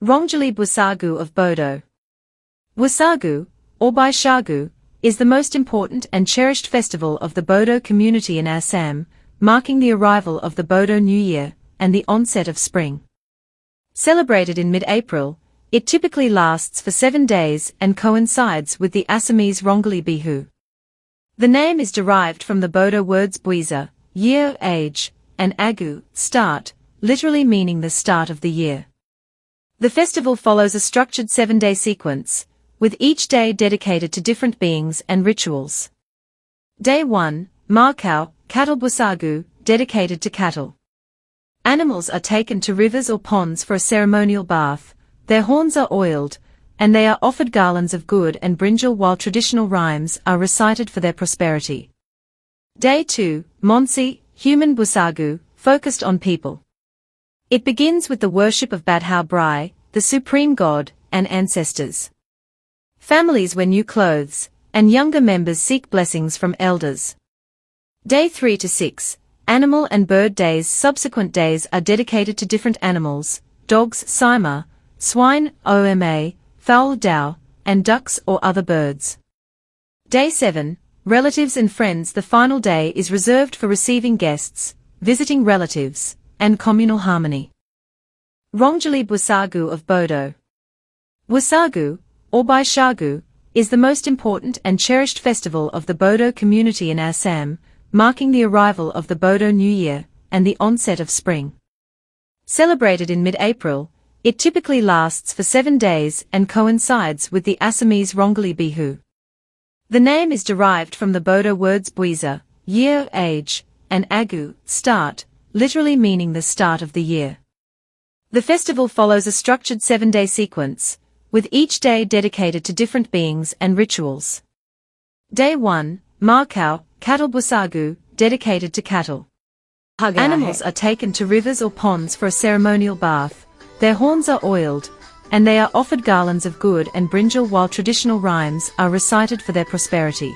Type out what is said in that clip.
Rongjali Bwisagu of Bodo. Bwisagu, or Bwisagu, is the most important and cherished festival of the Bodo community in Assam, marking the arrival of the Bodo New Year and the onset of spring. Celebrated in mid-April, it typically lasts for 7 days and coincides with the Assamese Rongjali Bihu. The name is derived from the Bodo words Bwisa, year, age, and Agu, start, literally meaning the start of the year. The festival follows a structured 7-day sequence, with each day dedicated to different beings and rituals. Day 1, Marcow, Cattle Bwisagu, dedicated to cattle. Animals are taken to rivers or ponds for a ceremonial bath, their horns are oiled, and they are offered garlands of good and brinjal while traditional rhymes are recited for their prosperity. Day 2, Monsi, Human Bwisagu, focused on people. It begins with the worship of Badhau Bri, the supreme god, and ancestors. Families wear new clothes, and younger members seek blessings from elders. Day 3 to 6, Animal and Bird Days. Subsequent days are dedicated to different animals: dogs, Sima, swine, Oma, fowl, Dao, and ducks or other birds. Day 7, Relatives and Friends. The final day is reserved for receiving guests, visiting relatives, and communal harmony. Rongjali Bwisagu of Bodo. Bwisagu, or Bwisagu, is the most important and cherished festival of the Bodo community in Assam, marking the arrival of the Bodo New Year and the onset of spring. Celebrated in mid-April, it typically lasts for 7 days and coincides with the Assamese Rongjali Bihu. The name is derived from the Bodo words Bwisa, year, age, and Agu, start, literally meaning the start of the year. The festival follows a structured 7-day sequence, with each day dedicated to different beings and rituals. Day 1, Marcow, Cattle Bwisagu, dedicated to cattle. Animals are taken to rivers or ponds for a ceremonial bath, their horns are oiled, and they are offered garlands of good and brinjal while traditional rhymes are recited for their prosperity.